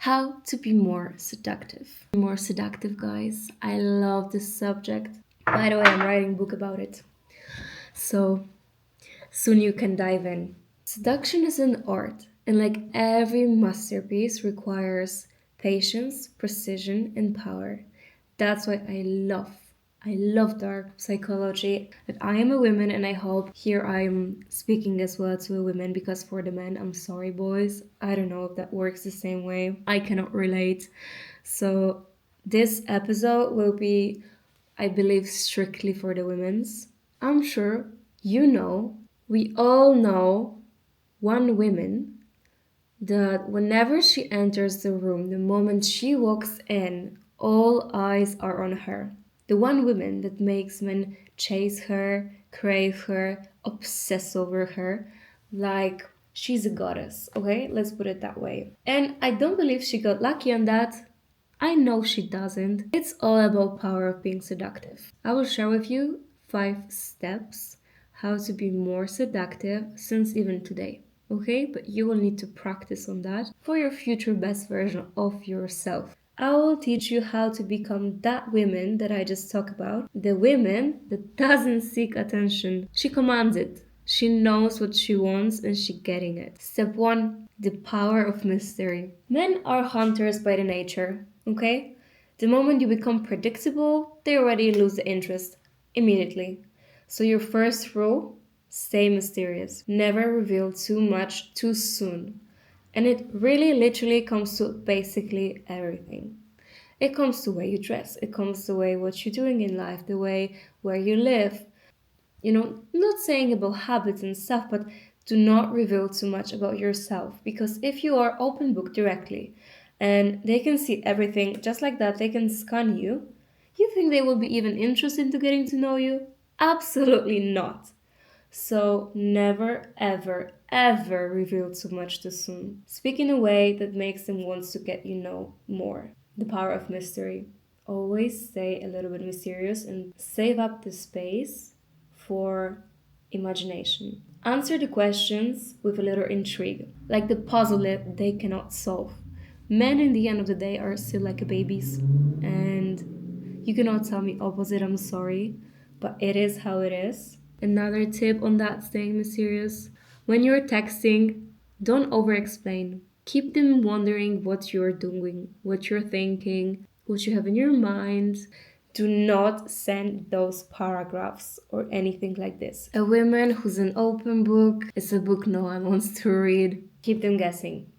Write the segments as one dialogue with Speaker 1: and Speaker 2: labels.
Speaker 1: How to be more seductive. More seductive, guys. I love this subject. By the way, I'm writing a book about it. So soon you can dive in. Seduction is an art, and like every masterpiece, requires patience, precision, and power. That's why I love dark psychology. That I am a woman, and I hope here I'm speaking as well to a woman because for the men, I'm sorry, boys. I don't know if that works the same way. I cannot relate. So this episode will be, I believe, strictly for the women's. I'm sure you know, we all know one woman that whenever she enters the room, the moment she walks in, all eyes are on her. The one woman that makes men chase her, crave her, obsess over her, like she's a goddess, okay? Let's put it that way. And I don't believe she got lucky on that. I know she doesn't. It's all about power of being seductive. I will share with you 5 steps how to be more seductive since even today. Okay, but you will need to practice on that for your future best version of yourself. I will teach you how to become that woman that I just talked about. The woman that doesn't seek attention. She commands it. She knows what she wants and she getting it. Step 1, the power of mystery. Men are hunters by the nature, okay? The moment you become predictable, they already lose the interest immediately. So your first rule, stay mysterious. Never reveal too much too soon. And it really literally comes to basically everything. It comes to the way you dress, it comes to the way what you're doing in life, the way where you live. Not saying about habits and stuff, but do not reveal too much about yourself. Because if you are open book directly and they can see everything just like that, they can scan you, you think they will be even interested into getting to know you? Absolutely not. So never, ever, ever reveal too much too soon. Speak in a way that makes them want to get you know more. The power of mystery. Always stay a little bit mysterious and save up the space for imagination. Answer the questions with a little intrigue, like the puzzle that they cannot solve. Men, in the end of the day, are still like babies, and you cannot tell me opposite, I'm sorry, but it is how it is. Another tip on that staying mysterious, when you're texting, don't over explain. Keep them wondering what you're doing, what you're thinking, what you have in your mind. Do not send those paragraphs or anything like this. A woman who's an open book is a book no one wants to read. Keep them guessing.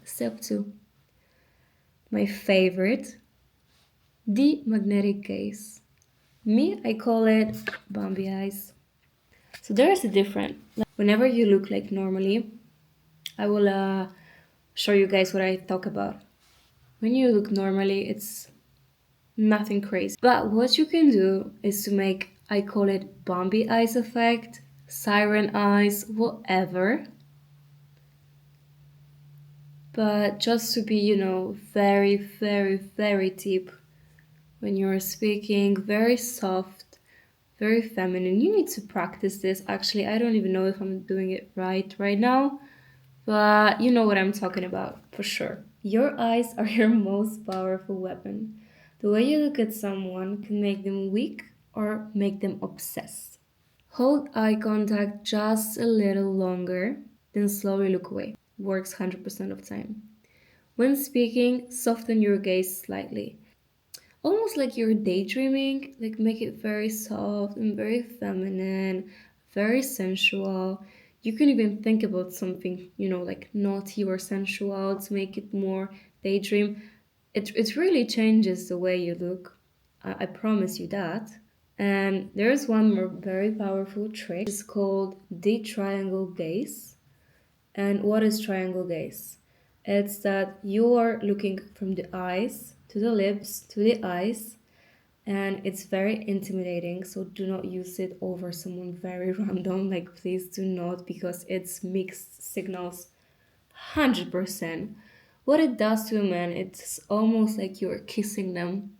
Speaker 1: Step 2. My favorite, the magnetic gaze. Me, I call it Bambi eyes. So there is a difference. Whenever you look like normally, I will show you guys what I talk about. When you look normally, it's nothing crazy. But what you can do is to make, I call it Bambi eyes effect, siren eyes, whatever. But just to be, very, very, very deep when you're speaking, very soft, very feminine. You need to practice this. Actually, I don't even know if I'm doing it right now, but you know what I'm talking about for sure. Your eyes are your most powerful weapon. The way you look at someone can make them weak or make them obsessed. Hold eye contact just a little longer, then slowly look away. Works 100% of time. When speaking, soften your gaze slightly. Almost like you're daydreaming, like make it very soft and very feminine, very sensual. You can even think about something, like naughty or sensual to make it more daydream. It really changes the way you look. I promise you that. And there's one more very powerful trick. It's called the triangle gaze. And what is triangle gaze? It's that you are looking from the eyes to the lips to the eyes, and it's very intimidating. So do not use it over someone very random. Like, please do not, because it's mixed signals 100%. What it does to a man, it's almost like you're kissing them.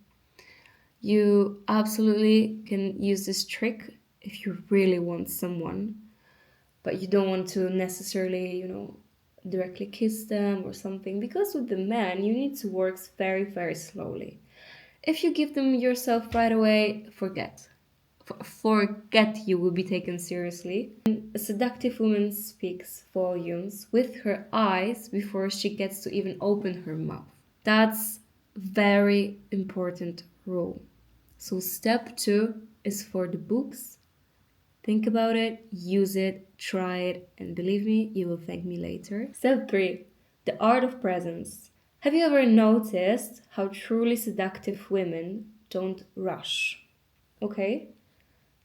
Speaker 1: You absolutely can use this trick if you really want someone, but you don't want to necessarily, directly kiss them or something. Because with the men, you need to work very, very slowly. If you give them yourself right away, forget. Forget you will be taken seriously. A seductive woman speaks volumes with her eyes before she gets to even open her mouth. That's very important rule. So step 2 is for the books. Think about it, use it, try it, and believe me, you will thank me later. Step 3, the art of presence. Have you ever noticed how truly seductive women don't rush? Okay?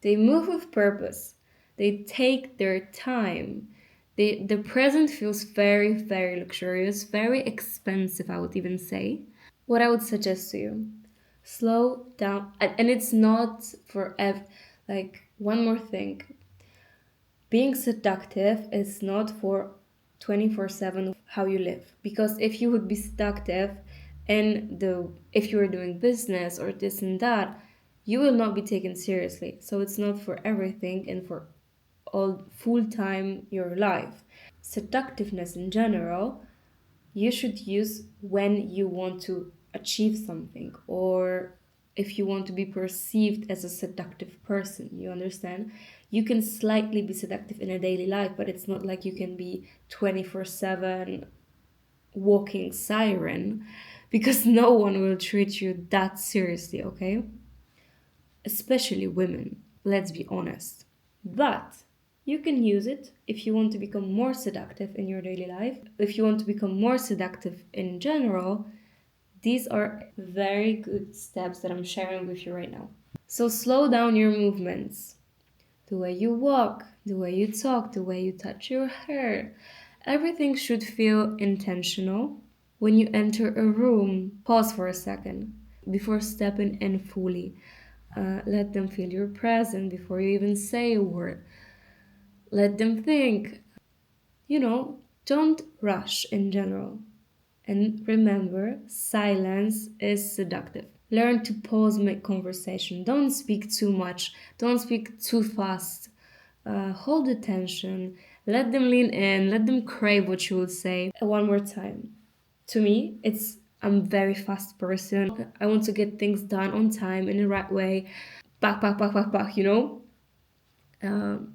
Speaker 1: They move with purpose. They take their time. The present feels very, very luxurious, very expensive, I would even say. What I would suggest to you, slow down. And it's not for like one more thing. Being seductive is not for 24/7 how you live. Because if you would be seductive and if you were doing business or this and that, you will not be taken seriously. So it's not for everything and for all full time your life. Seductiveness in general you should use when you want to achieve something or if you want to be perceived as a seductive person, you understand? You can slightly be seductive in a daily life, but it's not like you can be 24/7 walking siren because no one will treat you that seriously, okay? Especially women, let's be honest. But you can use it if you want to become more seductive in your daily life. If you want to become more seductive in general, these are very good steps that I'm sharing with you right now. So slow down your movements. The way you walk, the way you talk, the way you touch your hair. Everything should feel intentional. When you enter a room, pause for a second before stepping in fully. Let them feel your presence before you even say a word. Let them think. Don't rush in general. And remember, silence is seductive. Learn to pause mid conversation. Don't speak too much. Don't speak too fast. Hold attention. Let them lean in. Let them crave what you will say. One more time. To me, I'm a very fast person. I want to get things done on time in the right way. Back, back, back, back, back,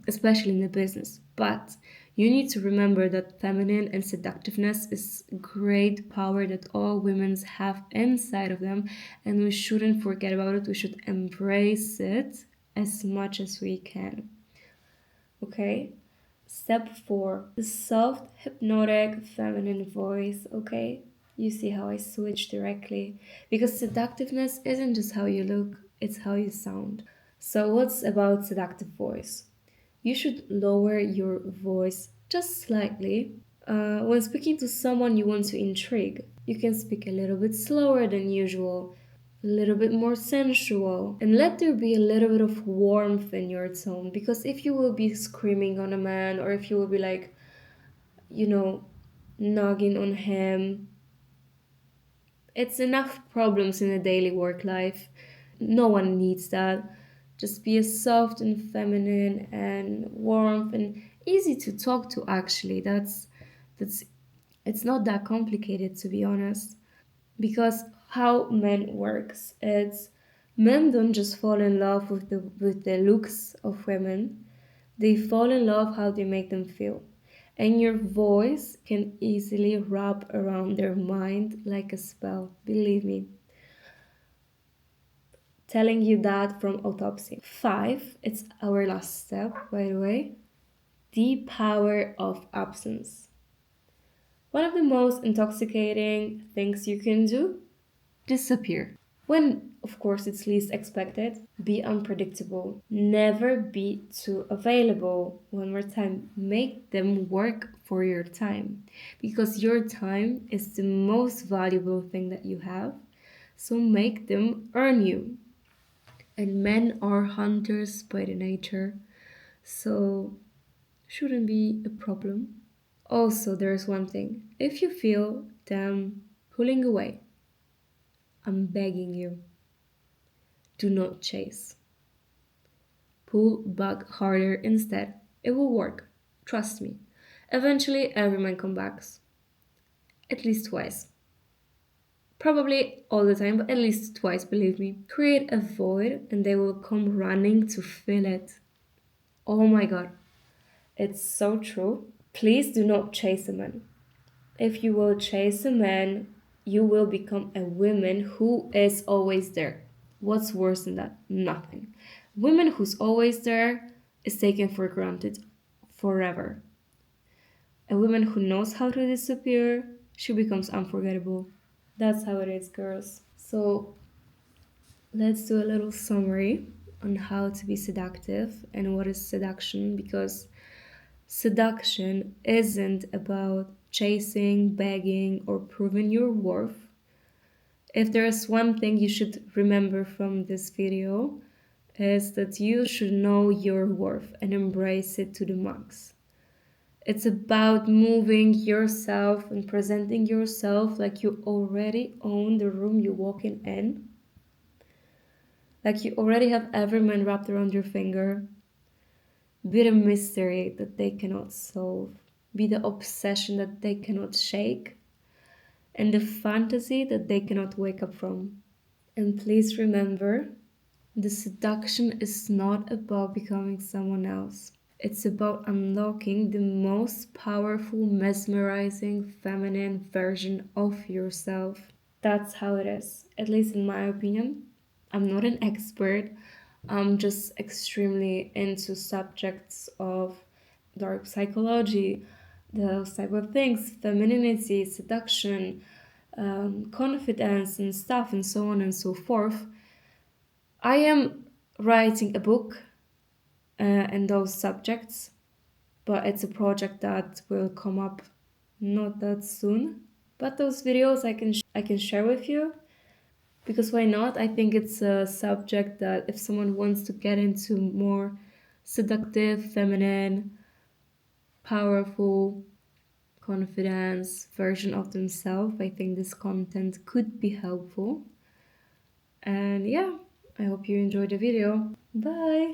Speaker 1: especially in the business. But you need to remember that feminine and seductiveness is great power that all women have inside of them, and we shouldn't forget about it. We should embrace it as much as we can. Okay? Step 4, the soft, hypnotic, feminine voice. Okay? You see how I switch directly? Because seductiveness isn't just how you look, it's how you sound. So, what's about seductive voice? You should lower your voice just slightly. When speaking to someone you want to intrigue, you can speak a little bit slower than usual, a little bit more sensual, and let there be a little bit of warmth in your tone. Because if you will be screaming on a man, or if you will be like, you know, nagging on him, it's enough problems in a daily work life. No one needs that. Just be as soft and feminine and warm and easy to talk to actually. That's it's not that complicated to be honest. Because how men works, it's men don't just fall in love with the looks of women. They fall in love how they make them feel. And your voice can easily wrap around their mind like a spell, believe me. Telling you that from autopsy. 5, it's our last step, by the way. The power of absence. One of the most intoxicating things you can do, disappear. When, of course, it's least expected, be unpredictable. Never be too available. One more time, make them work for your time because your time is the most valuable thing that you have. So make them earn you. And men are hunters by the nature, so shouldn't be a problem. Also, there's one thing. If you feel them pulling away, I'm begging you, do not chase. Pull back harder instead. It will work. Trust me. Eventually, every man comes back, at least twice. Probably all the time, but at least twice, believe me. Create a void and they will come running to fill it. Oh my god, it's so true. Please do not chase a man. If you will chase a man, you will become a woman who is always there. What's worse than that? Nothing. Women who's always there is taken for granted forever. A woman who knows how to disappear, she becomes unforgettable. That's how it is, girls. So let's do a little summary on how to be seductive and what is seduction, because seduction isn't about chasing, begging, or proving your worth. If there's one thing you should remember from this video, is that you should know your worth and embrace it to the max. It's about moving yourself and presenting yourself like you already own the room you're walking in, like you already have every man wrapped around your finger. Be the mystery that they cannot solve, be the obsession that they cannot shake, and the fantasy that they cannot wake up from. And please remember, the seduction is not about becoming someone else. It's about unlocking the most powerful, mesmerizing, feminine version of yourself. That's how it is, at least in my opinion. I'm not an expert, I'm just extremely into subjects of dark psychology, those type of things, femininity, seduction, confidence, and stuff, and so on and so forth. I am writing a book in those subjects, but it's a project that will come up not that soon. But those videos I can share with you, because why not? I think it's a subject that if someone wants to get into more seductive, feminine, powerful, confidence version of themselves, I think this content could be helpful. And yeah, I hope you enjoyed the video. Bye!